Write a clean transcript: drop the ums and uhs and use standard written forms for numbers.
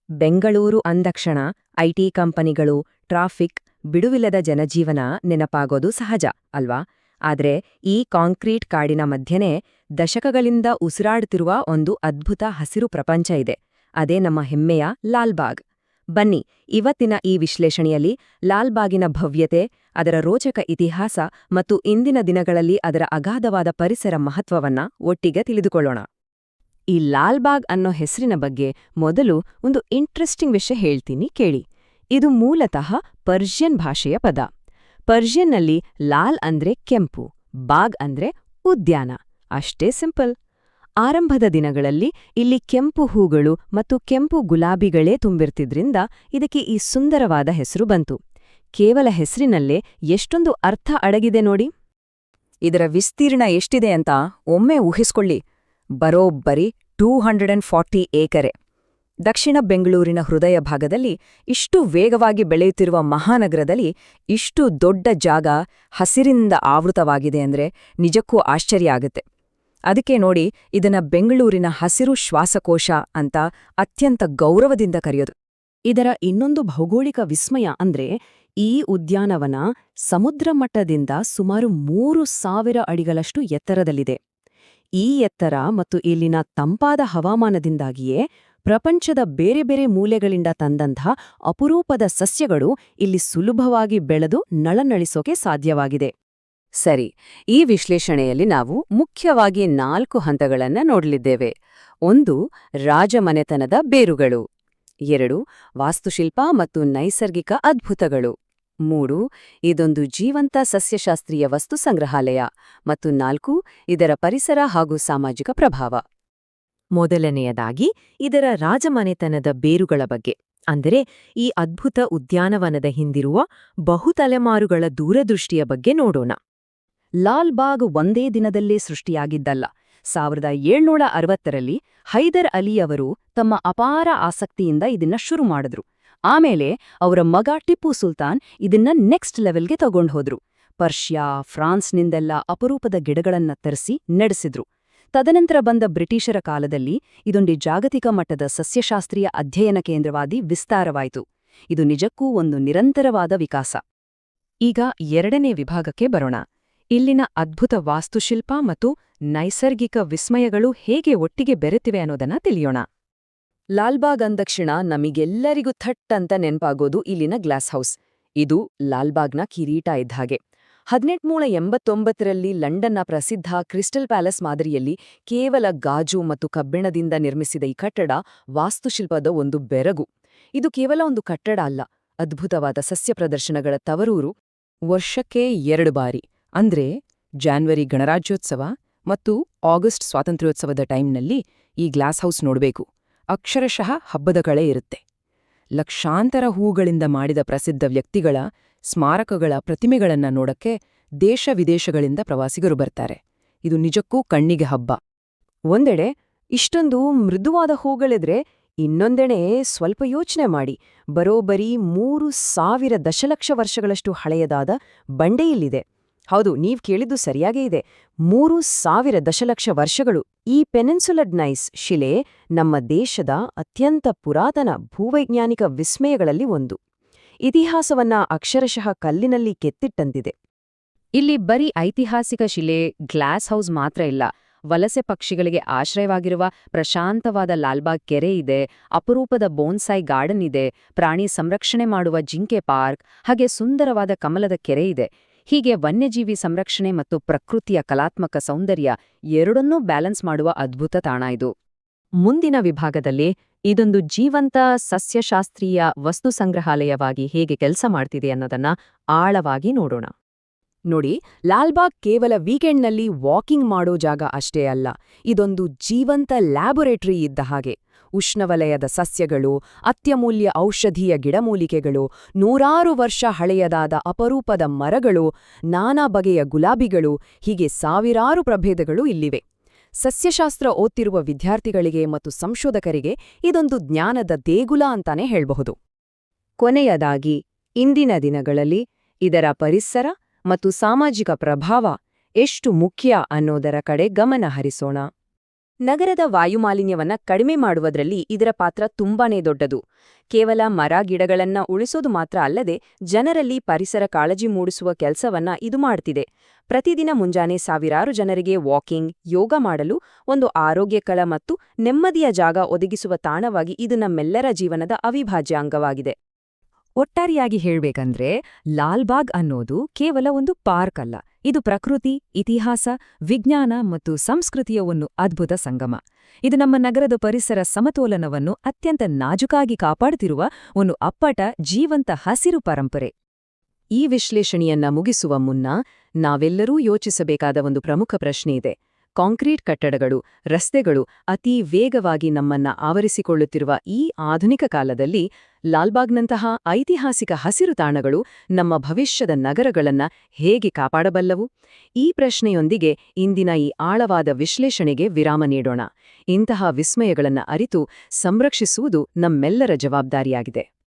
Bengaluru ಅಂದಕ್ಷಣ IT ಕಂಪನಿಗಳು, traffic, ಬಿಡುವಿಲ್ಲದ ಜನಜೀವನ ನೆನಪಾಗೋದು ಸಹಜ ಅಲ್ವಾ? ಆದ್ರೆ ಈ ಕಾಂಕ್ರೀಟ್ ಕಾಡಿನ ಮಧ್ಯೆನೇ ದಶಕಗಳಿಂದ ಉಸಿರಾಡುತ್ತಿರುವ ಒಂದು ಅದ್ಭುತ ಹಸಿರು ಪ್ರಪಂಚ ಇದೆ. ಅದೇ ನಮ್ಮ ಹೆಮ್ಮೆಯ ಲಾಲ್ಬಾಗ್. ಬನ್ನಿ, ಇವತ್ತಿನ ಈ ವಿಶ್ಲೇಷಣೆಯಲ್ಲಿ ಲಾಲ್ಬಾಗಿನ ಭವ್ಯತೆ, ಅದರ ರೋಚಕ ಇತಿಹಾಸ ಮತ್ತು ಇಂದಿನ ದಿನಗಳಲ್ಲಿ ಅದರ ಅಗಾಧವಾದ ಪರಿಸರ ಮಹತ್ವವನ್ನ ಒಟ್ಟಿಗೆ ತಿಳಿದುಕೊಳ್ಳೋಣ. ಈ ಲಾಲ್ಬಾಗ್ ಅನ್ನೋ ಹೆಸರಿನ ಬಗ್ಗೆ ಮೊದಲು ಒಂದು ಇಂಟ್ರೆಸ್ಟಿಂಗ್ ವಿಷಯ ಹೇಳ್ತೀನಿ ಕೇಳಿ. ಇದು ಮೂಲತಃ ಪರ್ಷಿಯನ್ ಭಾಷೆಯ ಪದ. ಪರ್ಷಿಯನ್ನಲ್ಲಿ ಲಾಲ್ ಅಂದ್ರೆ ಕೆಂಪು, ಬಾಗ್ ಅಂದ್ರೆ ಉದ್ಯಾನ. ಅಷ್ಟೇ ಸಿಂಪಲ್. ಆರಂಭದ ದಿನಗಳಲ್ಲಿ ಇಲ್ಲಿ ಕೆಂಪು ಹೂಗಳು ಮತ್ತು ಕೆಂಪು ಗುಲಾಬಿಗಳೇ ತುಂಬಿರ್ತಿದ್ರಿಂದ ಇದಕ್ಕೆ ಈ ಸುಂದರವಾದ ಹೆಸರು ಬಂತು. ಕೇವಲ ಹೆಸರಿನಲ್ಲೇ ಎಷ್ಟೊಂದು ಅರ್ಥ ಅಡಗಿದೆ ನೋಡಿ. ಇದರ ವಿಸ್ತೀರ್ಣ ಎಷ್ಟಿದೆ ಅಂತ ಒಮ್ಮೆ ಊಹಿಸ್ಕೊಳ್ಳಿ. ಬರೋಬ್ಬರಿ 240 ಏಕರೆ. ದಕ್ಷಿಣ ಬೆಂಗಳೂರಿನ ಹೃದಯ ಭಾಗದಲ್ಲಿ, ಇಷ್ಟು ವೇಗವಾಗಿ ಬೆಳೆಯುತ್ತಿರುವ ಮಹಾನಗರದಲ್ಲಿ ಇಷ್ಟು ದೊಡ್ಡ ಜಾಗ ಹಸಿರಿಂದ ಆವೃತವಾಗಿದೆ ಅಂದ್ರೆ ನಿಜಕ್ಕೂ ಆಶ್ಚರ್ಯ ಆಗುತ್ತೆ. ಅದಕ್ಕೆ ನೋಡಿ, ಇದನ್ನ ಬೆಂಗಳೂರಿನ ಹಸಿರು ಶ್ವಾಸಕೋಶ ಅಂತ ಅತ್ಯಂತ ಗೌರವದಿಂದ ಕರೆಯೋದು. ಇದರ ಇನ್ನೊಂದು ಭೌಗೋಳಿಕ ವಿಸ್ಮಯ ಅಂದ್ರೆ ಈ ಉದ್ಯಾನವನ ಸಮುದ್ರ ಮಟ್ಟದಿಂದ ಸುಮಾರು 3000 ಅಡಿಗಳಷ್ಟು ಎತ್ತರದಲ್ಲಿದೆ. ಈ ಎತ್ತರ ಮತ್ತು ಇಲ್ಲಿನ ತಂಪಾದ ಹವಾಮಾನದಿಂದಾಗಿಯೇ ಪ್ರಪಂಚದ ಬೇರೆ ಬೇರೆ ಮೂಲೆಗಳಿಂದ ತಂದಂಥ ಅಪರೂಪದ ಸಸ್ಯಗಳು ಇಲ್ಲಿ ಸುಲಭವಾಗಿ ಬೆಳೆದು ನಳನಳಿಸೋಕೆ ಸಾಧ್ಯವಾಗಿದೆ. ಸರಿ, ಈ ವಿಶ್ಲೇಷಣೆಯಲ್ಲಿ ನಾವು ಮುಖ್ಯವಾಗಿ 4 ಹಂತಗಳನ್ನ ನೋಡಲಿದ್ದೇವೆ. 1. ರಾಜಮನೆತನದ ಬೇರುಗಳು. 2. ವಾಸ್ತುಶಿಲ್ಪ ಮತ್ತು ನೈಸರ್ಗಿಕ ಅದ್ಭುತಗಳು. 3. ಇದೊಂದು ಜೀವಂತ ಸಸ್ಯಶಾಸ್ತ್ರೀಯ ವಸ್ತು ಸಂಗ್ರಹಾಲಯ. ಮತ್ತು 4. ಇದರ ಪರಿಸರ ಹಾಗೂ ಸಾಮಾಜಿಕ ಪ್ರಭಾವ. ಮೊದಲನೆಯದಾಗಿ ಇದರ ರಾಜಮನೆತನದ ಬೇರುಗಳ ಬಗ್ಗೆ, ಅಂದರೆ ಈ ಅದ್ಭುತ ಉದ್ಯಾನವನದ ಹಿಂದಿರುವ ಬಹುತಲೆಮಾರುಗಳ ದೂರದೃಷ್ಟಿಯ ಬಗ್ಗೆ ನೋಡೋಣ. ಲಾಲ್ಬಾಗ್ ಒಂದೇ ದಿನದಲ್ಲೇ ಸೃಷ್ಟಿಯಾಗಿದ್ದಲ್ಲ. 1760ರಲ್ಲಿ ಹೈದರ್ ಅಲಿಯವರು ತಮ್ಮ ಅಪಾರ ಆಸಕ್ತಿಯಿಂದ ಇದನ್ನ ಶುರು ಮಾಡಿದ್ರು. ಆಮೇಲೆ ಅವರ ಮಗ ಟಿಪ್ಪು ಸುಲ್ತಾನ್ ಇದನ್ನ ನೆಕ್ಸ್ಟ್ ಲೆವೆಲ್ಗೆ ತಗೊಂಡ್ಹೋದ್ರು. ಪರ್ಷಿಯಾ, ಫ್ರಾನ್ಸ್ನಿಂದೆಲ್ಲ ಅಪರೂಪದ ಗಿಡಗಳನ್ನ ತರಿಸಿ ನಡೆಸಿದ್ರು. ತದನಂತರ ಬಂದ ಬ್ರಿಟಿಷರ ಕಾಲದಲ್ಲಿ ಇದೊಂದು ಜಾಗತಿಕ ಮಟ್ಟದ ಸಸ್ಯಶಾಸ್ತ್ರೀಯ ಅಧ್ಯಯನ ಕೇಂದ್ರವಾಗಿ ವಿಸ್ತಾರವಾಯಿತು. ಇದು ನಿಜಕ್ಕೂ ಒಂದು ನಿರಂತರವಾದ ವಿಕಾಸ. ಈಗ 2ನೇ ವಿಭಾಗಕ್ಕೆ ಬರೋಣ. ಇಲ್ಲಿನ ಅದ್ಭುತ ವಾಸ್ತುಶಿಲ್ಪ ಮತ್ತು ನೈಸರ್ಗಿಕ ವಿಸ್ಮಯಗಳು ಹೇಗೆ ಒಟ್ಟಿಗೆ ಬೆರೆತಿವೆ ಅನ್ನೋದನ್ನ ತಿಳಿಯೋಣ. ಲಾಲ್ಬಾಗ್ ಅಂದಕ್ಷಣ ನಮಿಗೆಲ್ಲರಿಗೂ ಥಟ್ ಅಂತ ನೆನ್ಪಾಗೋದು ಇಲ್ಲಿನ ಗ್ಲಾಸ್ ಹೌಸ್. ಇದು ಲಾಲ್ಬಾಗ್ನ ಕಿರೀಟ ಇದ್ಹಾಗೆ. 1889ರಲ್ಲಿ ಲಂಡನ್ನ ಪ್ರಸಿದ್ಧ ಕ್ರಿಸ್ಟಲ್ ಪ್ಯಾಲೇಸ್ ಮಾದರಿಯಲ್ಲಿ ಕೇವಲ ಗಾಜು ಮತ್ತು ಕಬ್ಬಿಣದಿಂದ ನಿರ್ಮಿಸಿದ ಈ ಕಟ್ಟಡ ವಾಸ್ತುಶಿಲ್ಪದ ಒಂದು ಬೆರಗು. ಇದು ಕೇವಲ ಒಂದು ಕಟ್ಟಡ ಅಲ್ಲ, ಅದ್ಭುತವಾದ ಸಸ್ಯ ಪ್ರದರ್ಶನಗಳ ತವರೂರು. ವರ್ಷಕ್ಕೆ 2 ಬಾರಿ, ಅಂದ್ರೆ ಜಾನ್ವರಿ ಗಣರಾಜ್ಯೋತ್ಸವ ಮತ್ತು ಆಗಸ್ಟ್ ಸ್ವಾತಂತ್ರ್ಯೋತ್ಸವದ ಟೈಮ್ನಲ್ಲಿ ಈ ಗ್ಲಾಸ್ ಹೌಸ್ ನೋಡ್ಬೇಕು. ಅಕ್ಷರಶಃ ಹಬ್ಬದ ಕಳೆ ಇರುತ್ತೆ. ಲಕ್ಷಾಂತರ ಹೂಗಳಿಂದ ಮಾಡಿದ ಪ್ರಸಿದ್ಧ ವ್ಯಕ್ತಿಗಳ ಸ್ಮಾರಕಗಳ ಪ್ರತಿಮೆಗಳನ್ನ ನೋಡಕ್ಕೆ ದೇಶ ವಿದೇಶಗಳಿಂದ ಪ್ರವಾಸಿಗರು ಬರ್ತಾರೆ. ಇದು ನಿಜಕ್ಕೂ ಕಣ್ಣಿಗೆ ಹಬ್ಬ. ಒಂದೆಡೆ ಇಷ್ಟೊಂದು ಮೃದುವಾದ ಹೂಗಳಿದ್ರೆ, ಇನ್ನೊಂದೆಡೆ ಸ್ವಲ್ಪ ಯೋಚನೆ ಮಾಡಿ, ಬರೋಬ್ಬರಿ 3000 ದಶಲಕ್ಷ ವರ್ಷಗಳಷ್ಟು ಹಳೆಯದಾದ ಬಂಡೆಯಿಲ್ಲಿದೆ. ಹೌದು, ನೀವ್ ಕೇಳಿದ್ದು ಸರಿಯಾಗೇ ಇದೆ. 3000 ದಶಲಕ್ಷ ವರ್ಷಗಳು. ಈ ಪೆನಿನ್ಸುಲರ್ ಜ್ನೈಸ್ ಶಿಲೆ ನಮ್ಮ ದೇಶದ ಅತ್ಯಂತ ಪುರಾತನ ಭೂವೈಜ್ಞಾನಿಕ ವಿಸ್ಮಯಗಳಲ್ಲಿ ಒಂದು. ಇತಿಹಾಸವನ್ನ ಅಕ್ಷರಶಃ ಕಲ್ಲಿನಲ್ಲಿ ಕೆತ್ತಿಟ್ಟಂತಿದೆ. ಇಲ್ಲಿ ಬರೀ ಐತಿಹಾಸಿಕ ಶಿಲೆ, ಗ್ಲಾಸ್ ಹೌಸ್ ಮಾತ್ರ ಇಲ್ಲ. ವಲಸೆ ಪಕ್ಷಿಗಳಿಗೆ ಆಶ್ರಯವಾಗಿರುವ ಪ್ರಶಾಂತವಾದ ಲಾಲ್ಬಾಗ್ ಕೆರೆ ಇದೆ, ಅಪರೂಪದ ಬೋನ್ಸಾಯ್ ಗಾರ್ಡನ್ ಇದೆ, ಪ್ರಾಣಿ ಸಂರಕ್ಷಣೆ ಮಾಡುವ ಜಿಂಕೆ ಪಾರ್ಕ್, ಹಾಗೆ ಸುಂದರವಾದ ಕಮಲದ ಕೆರೆ ಇದೆ. ಹೀಗೆ ವನ್ಯಜೀವಿ ಸಂರಕ್ಷಣೆ ಮತ್ತು ಪ್ರಕೃತಿಯ ಕಲಾತ್ಮಕ ಸೌಂದರ್ಯ ಎರಡನ್ನೂ ಬ್ಯಾಲೆನ್ಸ್ ಮಾಡುವ ಅದ್ಭುತ ತಾಣ ಇದು. ಮುಂದಿನ ವಿಭಾಗದಲ್ಲಿ ಇದೊಂದು ಜೀವಂತ ಸಸ್ಯಶಾಸ್ತ್ರೀಯ ವಸ್ತು ಸಂಗ್ರಹಾಲಯವಾಗಿ ಹೇಗೆ ಕೆಲಸ ಮಾಡ್ತಿದೆ ಅನ್ನೋದನ್ನ ಆಳವಾಗಿ ನೋಡೋಣ. ನೋಡಿ, ಲಾಲ್ಬಾಗ್ ಕೇವಲ ವೀಕೆಂಡ್ನಲ್ಲಿ ವಾಕಿಂಗ್ ಮಾಡೋ ಜಾಗ ಅಷ್ಟೇ ಅಲ್ಲ, ಇದೊಂದು ಜೀವಂತ ಲ್ಯಾಬೊರೇಟರಿ ಇದ್ದ ಹಾಗೆ. ಉಷ್ಣವಲಯದ ಸಸ್ಯಗಳು, ಅತ್ಯಮೂಲ್ಯ ಔಷಧೀಯ ಗಿಡಮೂಲಿಕೆಗಳು, 100 ವರ್ಷ ಹಳೆಯದಾದ ಅಪರೂಪದ ಮರಗಳು, ನಾನಾ ಬಗೆಯ ಗುಲಾಬಿಗಳು, ಹೀಗೆ ಸಾವಿರಾರು ಪ್ರಭೇದಗಳು ಇಲ್ಲಿವೆ. ಸಸ್ಯಶಾಸ್ತ್ರ ಓದ್ತಿರುವ ವಿದ್ಯಾರ್ಥಿಗಳಿಗೆ ಮತ್ತು ಸಂಶೋಧಕರಿಗೆ ಇದೊಂದು ಜ್ಞಾನದ ದೇಗುಲ ಅಂತಾನೆ ಹೇಳ್ಬಹುದು. ಕೊನೆಯದಾಗಿ, ಇಂದಿನ ದಿನಗಳಲ್ಲಿ ಇದರ ಪರಿಸರ ಮತ್ತು ಸಾಮಾಜಿಕ ಪ್ರಭಾವ ಎಷ್ಟು ಮುಖ್ಯ ಅನ್ನೋದರ ಕಡೆ ಗಮನ ಹರಿಸೋಣ. ನಗರದ ವಾಯುಮಾಲಿನ್ಯವನ್ನ ಕಡಿಮೆ ಮಾಡುವುದರಲ್ಲಿ ಇದರ ಪಾತ್ರ ತುಂಬಾನೇ ದೊಡ್ಡದು. ಕೇವಲ ಮರ ಗಿಡಗಳನ್ನ ಉಳಿಸೋದು ಮಾತ್ರ ಅಲ್ಲದೆ ಜನರಲ್ಲಿ ಪರಿಸರ ಕಾಳಜಿ ಮೂಡಿಸುವ ಕೆಲಸವನ್ನ ಇದು ಮಾಡ್ತಿದೆ. ಪ್ರತಿದಿನ ಮುಂಜಾನೆ ಸಾವಿರಾರು ಜನರಿಗೆ ವಾಕಿಂಗ್, ಯೋಗ ಮಾಡಲು ಒಂದು ಆರೋಗ್ಯಕರ ಮತ್ತು ನೆಮ್ಮದಿಯ ಜಾಗ ಒದಗಿಸುವ ತಾಣವಾಗಿ ಇದು ನಮ್ಮೆಲ್ಲರ ಜೀವನದ ಅವಿಭಾಜ್ಯ ಅಂಗವಾಗಿದೆ. ಒಟ್ಟಾರೆಯಾಗಿ ಹೇಳ್ಬೇಕಂದ್ರೆ ಲಾಲ್ಬಾಗ್ ಅನ್ನೋದು ಕೇವಲ ಒಂದು ಪಾರ್ಕ್ ಅಲ್ಲ, ಇದು ಪ್ರಕೃತಿ, ಇತಿಹಾಸ, ವಿಜ್ಞಾನ ಮತ್ತು ಸಂಸ್ಕೃತಿಯ ಒಂದು ಅದ್ಭುತ ಸಂಗಮ. ಇದು ನಮ್ಮ ನಗರದ ಪರಿಸರ ಸಮತೋಲನವನ್ನು ಅತ್ಯಂತ ನಾಜುಕಾಗಿ ಕಾಪಾಡುತ್ತಿರುವ ಒಂದು ಅಪ್ಪಟ ಜೀವಂತ ಹಸಿರು ಪರಂಪರೆ. ಈ ವಿಶ್ಲೇಷಣೆಯನ್ನ ಮುಗಿಸುವ ಮುನ್ನ ನಾವೆಲ್ಲರೂ ಯೋಚಿಸಬೇಕಾದ ಒಂದು ಪ್ರಮುಖ ಪ್ರಶ್ನೆಯಿದೆ. ಕಾಂಕ್ರೀಟ್ ಕಟ್ಟಡಗಳು, ರಸ್ತೆಗಳು ಅತೀ ವೇಗವಾಗಿ ನಮ್ಮನ್ನ ಆವರಿಸಿಕೊಳ್ಳುತ್ತಿರುವ ಈ ಆಧುನಿಕ ಕಾಲದಲ್ಲಿ ಲಾಲ್ಬಾಗ್ನಂತಹ ಐತಿಹಾಸಿಕ ಹಸಿರು ತಾಣಗಳು ನಮ್ಮ ಭವಿಷ್ಯದ ನಗರಗಳನ್ನ ಹೇಗೆ ಕಾಪಾಡಬಲ್ಲವು? ಈ ಪ್ರಶ್ನೆಯೊಂದಿಗೆ ಇಂದಿನ ಈ ಆಳವಾದ ವಿಶ್ಲೇಷಣೆಗೆ ವಿರಾಮ ನೀಡೋಣ. ಇಂತಹ ವಿಸ್ಮಯಗಳನ್ನ ಅರಿತು ಸಂರಕ್ಷಿಸುವುದು ನಮ್ಮೆಲ್ಲರ ಜವಾಬ್ದಾರಿಯಾಗಿದೆ.